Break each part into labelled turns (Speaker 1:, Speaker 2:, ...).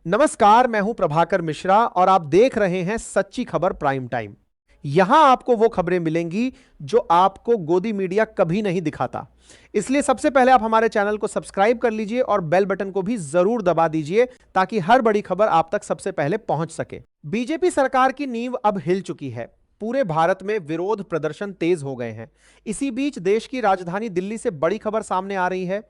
Speaker 1: नमस्कार, मैं हूं प्रभाकर मिश्रा और आप देख रहे हैं सच्ची खबर प्राइम टाइम। यहां आपको वो खबरें मिलेंगी जो आपको गोदी मीडिया कभी नहीं दिखाता। इसलिए सबसे पहले आप हमारे चैनल को सब्सक्राइब कर लीजिए और बेल बटन को भी जरूर दबा दीजिए ताकि हर बड़ी खबर आप तक सबसे पहले पहुंच सके। बीजेपी सरकार की नींव अब हिल चुकी है। पूरे भारत में विरोध प्रदर्शन तेज हो गए हैं। इसी बीच देश की राजधानी दिल्ली से बड़ी खबर सामने आ रही है।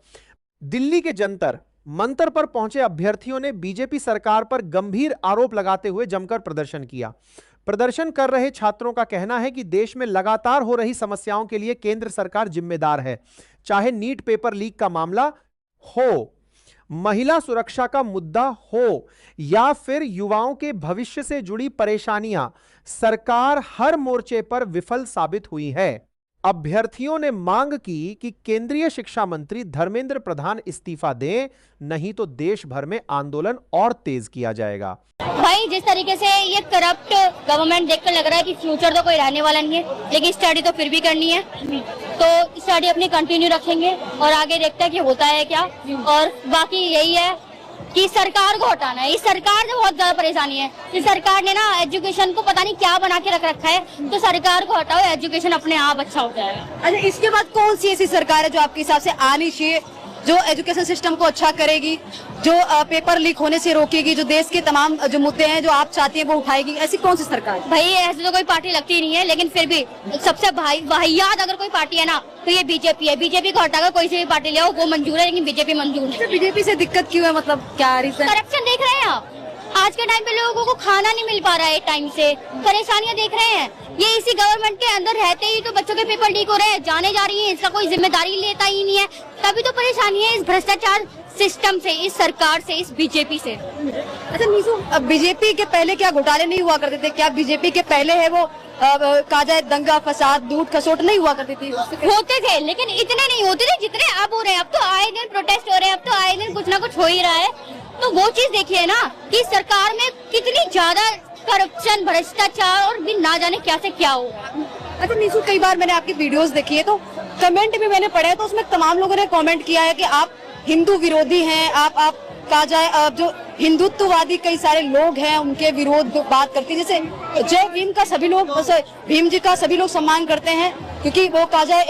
Speaker 1: दिल्ली के जंतर मंतर पर पहुंचे अभ्यर्थियों ने बीजेपी सरकार पर गंभीर आरोप लगाते हुए जमकर प्रदर्शन किया। प्रदर्शन कर रहे छात्रों का कहना है कि देश में लगातार हो रही समस्याओं के लिए केंद्र सरकार जिम्मेदार है, चाहे नीट पेपर लीक का मामला हो, महिला सुरक्षा का मुद्दा हो या फिर युवाओं के भविष्य से जुड़ी परेशानियां, सरकार हर मोर्चे पर विफल साबित हुई है। अभ्यर्थियों ने मांग की कि केंद्रीय शिक्षा मंत्री धर्मेंद्र प्रधान इस्तीफा दें, नहीं तो देश भर में आंदोलन और तेज किया जाएगा।
Speaker 2: भाई, जिस तरीके से ये करप्ट गवर्नमेंट देखकर लग रहा है कि फ्यूचर तो कोई रहने वाला नहीं है, लेकिन स्टडी तो फिर भी करनी है, तो स्टडी अपनी कंटिन्यू रखेंगे और आगे देखते हैं कि होता है क्या। और बाकी यही है कि सरकार को हटाना है। इस सरकार से बहुत ज्यादा परेशानी है। इस सरकार ने ना एजुकेशन को पता नहीं क्या बना के रख रखा है, तो सरकार को हटाओ, एजुकेशन अपने आप अच्छा हो जाएगा।
Speaker 3: अच्छा, इसके बाद कौन सी ऐसी सरकार है जो आपके हिसाब से आनी चाहिए, जो एजुकेशन सिस्टम को अच्छा करेगी, जो पेपर लीक होने से रोकेगी, जो देश के तमाम जो मुद्दे हैं जो आप चाहती हैं वो उठाएगी? ऐसी कौन सी सरकार?
Speaker 2: भाई, ऐसे तो कोई पार्टी लगती नहीं है, लेकिन फिर भी सबसे वाहियात अगर कोई पार्टी है ना तो ये बीजेपी है। बीजेपी को हटाकर कोई सी भी पार्टी ले आओ वो मंजूर है, लेकिन बीजेपी मंजूर है।
Speaker 3: बीजेपी से दिक्कत क्यों है, मतलब क्या रीजन?
Speaker 2: करप्शन देख रहे हैं आप। आज के टाइम पे लोगों को खाना नहीं मिल पा रहा है, टाइम से परेशानियां देख रहे हैं। ये इसी गवर्नमेंट के अंदर रहते ही तो बच्चों के पेपर लीक हो रहे हैं, जाने जा रही है, इसका कोई जिम्मेदारी लेता ही नहीं है। तभी तो परेशानी है इस भ्रष्टाचार सिस्टम से, इस सरकार से, इस बीजेपी से।
Speaker 3: अच्छा नीसू, अब बीजेपी के पहले क्या घोटाले नहीं हुआ करते थे? क्या बीजेपी के पहले है वो कहा जाए दंगा फसाद लूट खसोट नहीं हुआ करती थी?
Speaker 2: होते थे, लेकिन इतने नहीं होते थे जितने अब हो रहे हैं। अब तो आए दिन प्रोटेस्ट हो रहे हैं, अब तो आए दिन कुछ ना कुछ हो ही रहा है। तो वो चीज देखिए ना कि सरकार में कितनी ज्यादा करप्शन, भ्रष्टाचार और भी ना जाने क्या से क्या हो।
Speaker 3: अच्छा नीसू, कई बार मैंने आपकी वीडियोस देखी है तो कमेंट भी मैंने पढ़े, तो उसमें तमाम लोगों ने कमेंट किया है कि आप हिंदू विरोधी हैं, आप कहा जाए जो हिंदुत्ववादी कई सारे लोग हैं उनके विरोध बात करते हैं। जैसे जय भीम का सभी लोग, भीम जी का सभी लोग सम्मान करते हैं, क्योंकि वो कहा जाए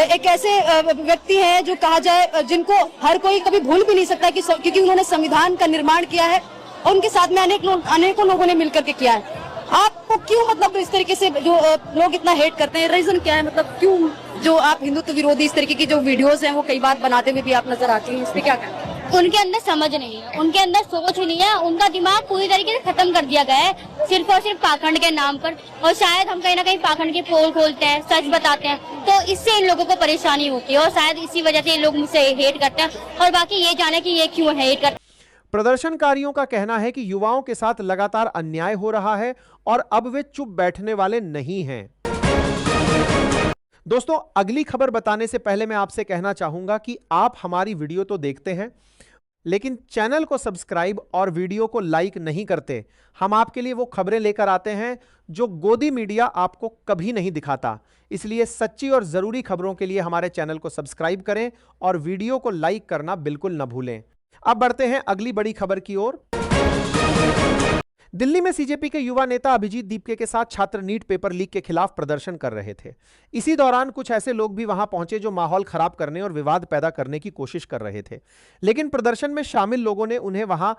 Speaker 3: एक ऐसे व्यक्ति हैं जो कहा जाए जिनको हर कोई कभी भूल भी नहीं सकता, क्योंकि उन्होंने संविधान का निर्माण किया है और उनके साथ में अनेकों लोगों ने मिलकर के किया है। आपको क्यों, मतलब इस तरीके से जो लोग इतना हेट करते हैं, रीजन क्या है? मतलब क्यों जो आप हिंदुत्व विरोधी इस तरीके की जो वीडियोस हैं वो कई बार बनाते हुए भी आप नजर आती हैं, इस पे क्या कहते हैं?
Speaker 2: उनके अंदर समझ नहीं है, उनके अंदर सोच नहीं है, उनका दिमाग पूरी तरीके से खत्म कर दिया गया है सिर्फ और सिर्फ पाखंड के नाम पर। और शायद हम कहीं ना कहीं पाखंड की पोल खोलते हैं, सच बताते हैं, तो इससे इन लोगों को परेशानी होती है और शायद इसी वजह से ये लोग मुझसे हेट करते हैं। और बाकी ये जाने की ये क्यों हेट करते हैं।
Speaker 1: प्रदर्शनकारियों का कहना है कि युवाओं के साथ लगातार अन्याय हो रहा है और अब वे चुप बैठने वाले नहीं हैं। दोस्तों, अगली खबर बताने से पहले मैं आपसे कहना चाहूंगा कि आप हमारी वीडियो तो देखते हैं, लेकिन चैनल को सब्सक्राइब और वीडियो को लाइक नहीं करते। हम आपके लिए वो खबरें लेकर आते हैं जो गोदी मीडिया आपको कभी नहीं दिखाता। इसलिए सच्ची और जरूरी खबरों के लिए हमारे चैनल को सब्सक्राइब करें और वीडियो को लाइक करना बिल्कुल न भूलें। अब बढ़ते हैं अगली बड़ी खबर की ओर। दिल्ली में सीजेपी के युवा नेता अभिजीत दीपके के साथ छात्र नीट पेपर लीक के खिलाफ प्रदर्शन कर रहे थे। इसी दौरान कुछ ऐसे लोग भी वहां पहुंचे जो माहौल खराब करने और विवाद पैदा करने की कोशिश कर रहे थे, लेकिन प्रदर्शन में शामिल लोगों ने उन्हें वहां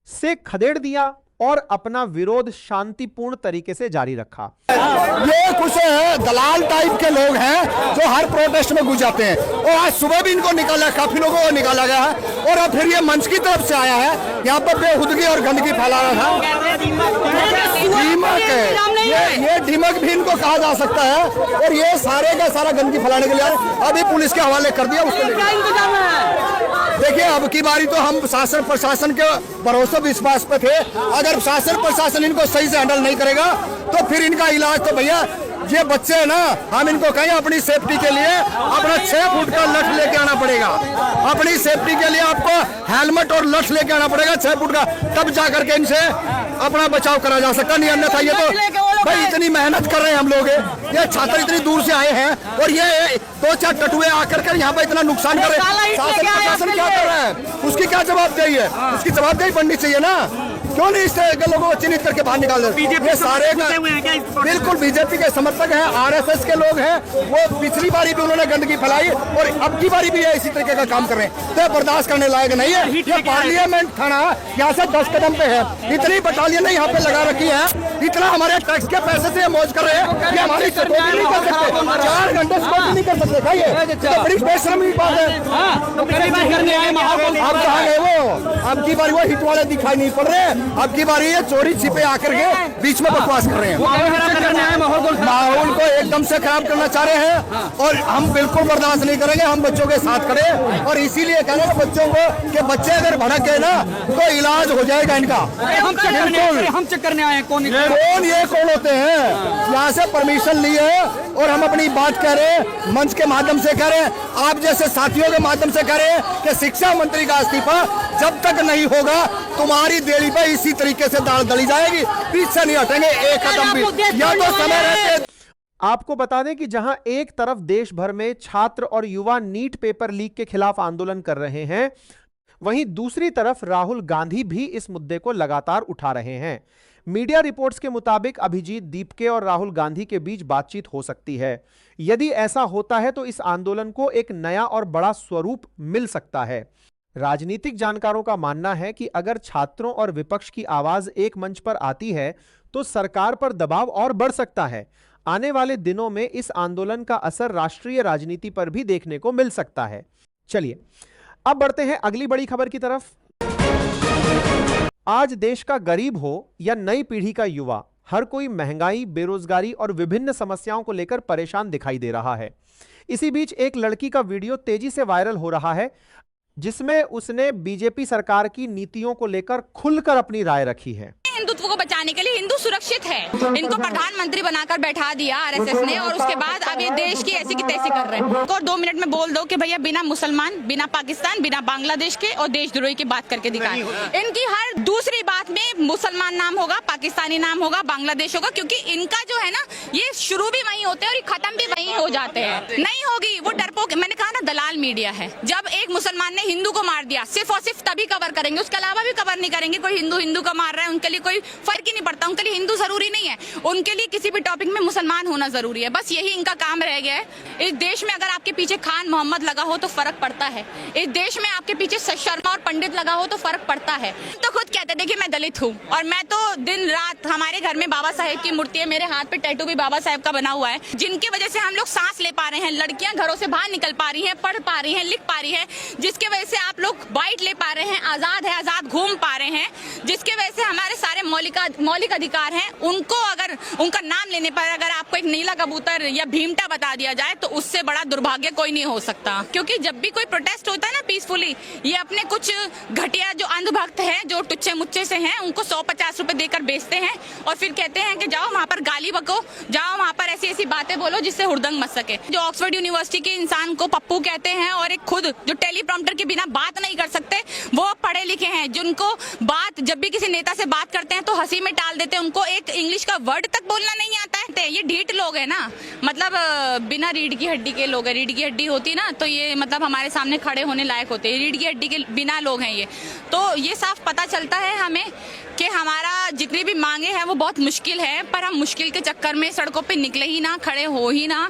Speaker 1: से खदेड़ दिया और अपना विरोध शांतिपूर्ण तरीके से जारी रखा।
Speaker 4: ये कुछ दलाल टाइप के लोग हैं जो हर प्रोटेस्ट में घुस जाते हैं और आज सुबह भी इनको निकाला, काफी लोगों को निकाला गया है और अब फिर ये मंच की तरफ से आया है यहाँ पर बेहुदगी और गंदगी फैला रहा था। दीमक है, ये दीमक भी इनको कहा जा सकता है और ये सारे का सारा गंदगी फैलाने के लिए अभी पुलिस के हवाले कर दिया। देखिए, अब की बारी तो हम शासन प्रशासन के भरोसे विश्वास पे थे। अगर शासन प्रशासन इनको सही से हैंडल नहीं करेगा तो फिर इनका इलाज तो भैया ये बच्चे है ना, हम इनको कहें अपनी सेफ्टी के लिए अपना 6 फुट का लठ लेके आना पड़ेगा। अपनी सेफ्टी के लिए आपको हेलमेट और लठ लेके आना पड़ेगा 6 फुट का, तब जाकर के इनसे अपना बचाव करा जा सकता। नहीं अन्यथा ये तो भाई इतनी मेहनत कर रहे हैं हम लोग, ये छात्र इतनी दूर से आए हैं और ये दो चार टटुए आकर कर यहाँ पे इतना नुकसान कर रहे हैं, शासन प्रशासन क्या कर रहा है, उसकी क्या जवाबदेही है? उसकी जवाबदेही बननी चाहिए ना। क्यों नहीं इस लोगों को चिन्हित करके बाहर निकाल देते? ये सारे बिल्कुल बीजेपी के समर्थक हैं, आरएसएस के लोग हैं। वो पिछली बारी भी उन्होंने गंदगी फैलाई और अब की बारी भी इसी तरीके का काम कर रहे हैं, तो बर्दाश्त करने लायक नहीं है। ये पार्लियामेंट थाना यहाँ से 10 कदम पे है, इतनी बटालियन यहाँ पे लगा रखी है, इतना हमारे टैक्स के पैसे से मौज कर रहे हैं कि हमारी सपोर्ट नहीं कर सकते, 4 घंटे सपोर्ट नहीं कर सकते। ये तो बड़ी बेशर्मी बात है। अब कहाँ गए वो? अब की बारी वो हिट वाले दिखाई नहीं पड़ रहे, अब की बारी ये चोरी छिपे आकर के बीच में बकवास कर रहे हैं, माहौल को एकदम से खराब करना चाह रहे हैं और हम बिल्कुल बर्दाश्त नहीं करेंगे। हम बच्चों के साथ खड़े और इसीलिए कह रहे हैं बच्चों को कि बच्चे अगर भड़क गए ना तो इलाज हो जाएगा इनका।
Speaker 5: हम चेक करने आए हैं, कौन
Speaker 4: होते हैं? यहाँ से परमिशन लिए और हम अपनी बात कह रहे हैं, मंच के माध्यम से कह रहे हैं, आप जैसे साथियों के माध्यम से कह रहे हैं कि शिक्षा मंत्री का इस्तीफा जब तक नहीं होगा तुम्हारी देली पे इसी तरीके से दाल दली जाएगी, पीछे नहीं हटेंगे एक कदम भी। या तो समय रहते।
Speaker 1: आपको बता दें कि जहां एक तरफ देश भर में छात्र और युवा नीट पेपर लीक के खिलाफ आंदोलन कर रहे हैं, वहीं दूसरी तरफ राहुल गांधी भी इस मुद्दे को लगातार उठा रहे हैं। मीडिया रिपोर्ट्स के मुताबिक अभिजीत दीपके और राहुल गांधी के बीच बातचीत हो सकती है। यदि ऐसा होता है तो इस आंदोलन को एक नया और बड़ा स्वरूप मिल सकता है। राजनीतिक जानकारों का मानना है कि अगर छात्रों और विपक्ष की आवाज एक मंच पर आती है तो सरकार पर दबाव और बढ़ सकता है। आने वाले दिनों में इस आंदोलन का असर राष्ट्रीय राजनीति पर भी देखने को मिल सकता है। चलिए अब बढ़ते हैं अगली बड़ी खबर की तरफ। आज देश का गरीब हो या नई पीढ़ी का युवा, हर कोई महंगाई, बेरोजगारी और विभिन्न समस्याओं को लेकर परेशान दिखाई दे रहा है। इसी बीच एक लड़की का वीडियो तेजी से वायरल हो रहा है जिसमें उसने बीजेपी सरकार की नीतियों को लेकर खुलकर अपनी राय रखी है।
Speaker 6: हिंदुत्व को बचाने के लिए हिंदू सुरक्षित है, इनको प्रधानमंत्री बनाकर बैठा दिया आरएसएस ने और उसके बाद अब ये देश की ऐसी की तैसी कर रहे हैं। और 2 मिनट में बोल दो कि भैया बिना मुसलमान, बिना पाकिस्तान, बिना बांग्लादेश के और देशद्रोही की बात करके दिखाएं। इनकी हर दूसरी बात में मुसलमान नाम होगा, पाकिस्तानी नाम होगा, बांग्लादेश होगा, क्योंकि इनका जो है ना ये शुरू भी वहीं होते हैं और ये खत्म भी वहीं हो जाते हैं। नहीं होगी वो डरपोक, मैंने कहा ना दलाल मीडिया है। जब एक मुसलमान ने हिंदू को मार दिया सिर्फ और सिर्फ तभी कवर करेंगे, उसके अलावा भी कवर नहीं करेंगे। कोई हिंदू को मार रहा है उनके लिए कोई फर्क ही नहीं पड़ता, उनके लिए हिंदू जरूरी नहीं है, उनके लिए किसी भी टॉपिक में मुसलमान होना जरूरी है। बस यही इनका काम रह गया है। इस देश में अगर आपके पीछे खान मोहम्मद लगा हो तो फर्क पड़ता है, इस देश में आपके पीछे शर्मा और पंडित लगा हो तो फर्क पड़ता है। तो खुद कहते देखिए मैं दलित हूँ और मैं तो दिन रात, हमारे घर में बाबा साहेब की मूर्ति है, मेरे हाथ पे टैटू भी बाबा साहेब का बना हुआ है, जिनकी वजह से हम लोग सांस ले पा रहे हैं, लड़कियां घरों से बाहर निकल पा रही हैं, पढ़ पा रही हैं, लिख पा रही है, जिसके वजह से आप लोग बाइट ले पा रहे हैं, आजाद है, आजाद घूम पा रहे हैं, जिसके वजह से हमारे सारे मौलिक अधिकार हैं, उनको अगर उनका नाम लेने पर अगर आपको एक नीला कबूतर या भीमटा बता दिया जाए तो उससे बड़ा दुर्भाग्य कोई नहीं हो सकता। क्योंकि जब भी कोई प्रोटेस्ट होता है ना पीसफुली, ये अपने कुछ घटिया जो अंधभक्त हैं, जो टुच्चे मुच्चे से हैं, उनको 150 रुपए देकर बेचते हैं और फिर कहते हैं कि जाओ वहां पर गाली बको, जाओ वहां पर ऐसी ऐसी बातें बोलो जिससे हुड़दंग मच सके। जो ऑक्सफोर्ड यूनिवर्सिटी के इंसान को पप्पू कहते हैं और एक खुद जो टेलीप्रॉम्प्टर के बिना बात नहीं कर सकते, वो पढ़े लिखे हैं, जिनको बात जब भी किसी नेता से बात करते हैं तो हंसी में टाल देते हैं, उनको एक इंग्लिश का वर्ड तक बोलना नहीं आता है। ये ढीठ लोग है ना, मतलब बिना रीढ़ की हड्डी के लोग है। रीढ़ की हड्डी होती ना तो ये मतलब हमारे सामने खड़े होने लायक होते हैं, रीढ़ की हड्डी के बिना लोग हैं ये। तो ये साफ पता चलता है हमें कि हमारा जितनी भी मांगे हैं वो बहुत मुश्किल है, पर हम मुश्किल के चक्कर में सड़कों पे निकले ही ना, खड़े हो ही ना।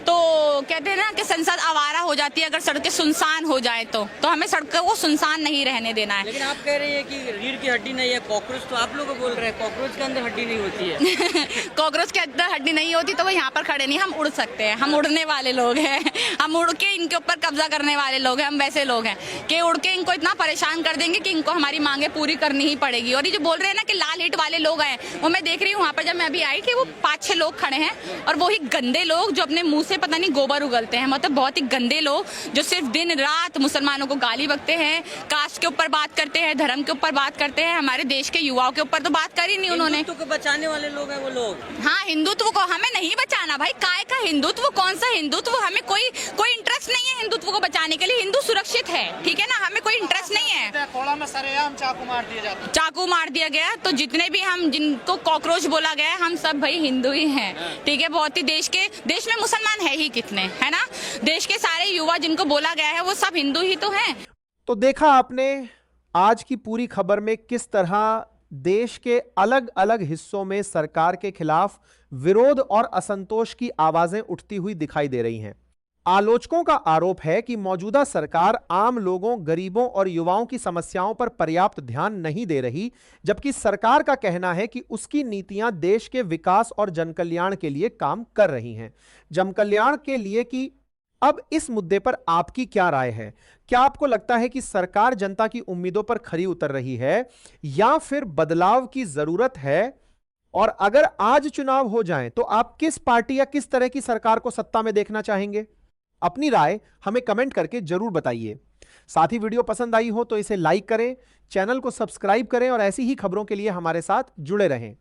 Speaker 6: तो कहते हैं ना कि संसद आवारा हो जाती है अगर सड़कें सुनसान हो जाए तो हमें सड़कों को सुनसान नहीं रहने देना है।
Speaker 5: लेकिन आप कह रहे हैं कि रीढ़ की हड्डी नहीं है, कॉकरोच तो आप लोग बोल रहे हैं कॉकरोच के अंदर हड्डी नहीं होती है।
Speaker 6: कॉकरोच के अंदर हड्डी नहीं होती तो वो यहाँ पर खड़े नहीं, हम उड़ सकते हैं, हम उड़ने वाले लोग हैं, हम उड़ के इनके ऊपर कब्जा करने वाले लोग हैं। हम वैसे लोग हैं कि उड़ के इनको इतना परेशान कर देंगे कि इनको हमारी मांगे पूरी करनी ही पड़ेगी। और ये जो बोल रहे हैं ना कि लाल ईंट वाले लोग आए, वो मैं देख रही हूँ वहाँ पर जब मैं अभी आई कि वो 5-6 लोग खड़े हैं और वही गंदे लोग जो अपने मुंह से पता नहीं गोबर उगलते हैं, मतलब बहुत ही गंदे लोग जो सिर्फ दिन रात मुसलमानों को गाली बकते हैं, कास्ट के ऊपर बात करते हैं, धर्म के ऊपर बात करते हैं, हमारे देश के युवाओं के ऊपर तो बात करी नहीं उन्होंने।
Speaker 5: हिंदुत्व को बचाने वाले लोग हैं वो लोग।
Speaker 6: हाँ, हिंदुत्व को हमें नहीं बचाना भाई, काय का हिंदुत्व, कौन सा हिंदुत्व, हमें कोई इंटरेस्ट नहीं है हिंदुत्व को बचाने के लिए। हिंदू सुरक्षित है, ठीक है ना, हमें कोई इंटरेस्ट नहीं है।
Speaker 5: खोड़ा में सरेआम चाकू मार दिया जाता है,
Speaker 6: चाकू मार दिया गया। तो जितने भी हम जिनको कॉकरोच बोला गया हम सब भाई हिंदू ही हैं, ठीक है। बहुत ही देश में मुसलमान है ही कितने, है ना। देश के सारे युवा जिनको बोला गया है वो सब हिंदू ही तो हैं।
Speaker 1: तो देखा आपने आज की पूरी खबर में किस तरह देश के अलग अलग हिस्सों में सरकार के खिलाफ विरोध और असंतोष की आवाजें उठती हुई दिखाई दे रही हैं। आलोचकों का आरोप है कि मौजूदा सरकार आम लोगों, गरीबों और युवाओं की समस्याओं पर पर्याप्त ध्यान नहीं दे रही, जबकि सरकार का कहना है कि उसकी नीतियां देश के विकास और जनकल्याण के लिए काम कर रही हैं। जनकल्याण के लिए कि अब इस मुद्दे पर आपकी क्या राय है? क्या आपको लगता है कि सरकार जनता की उम्मीदों पर खरी उतर रही है या फिर बदलाव की जरूरत है? और अगर आज चुनाव हो जाएं तो आप किस पार्टी या किस तरह की सरकार को सत्ता में देखना चाहेंगे? अपनी राय हमें कमेंट करके जरूर बताइए। साथ ही वीडियो पसंद आई हो तो इसे लाइक करें, चैनल को सब्सक्राइब करें और ऐसी ही खबरों के लिए हमारे साथ जुड़े रहें।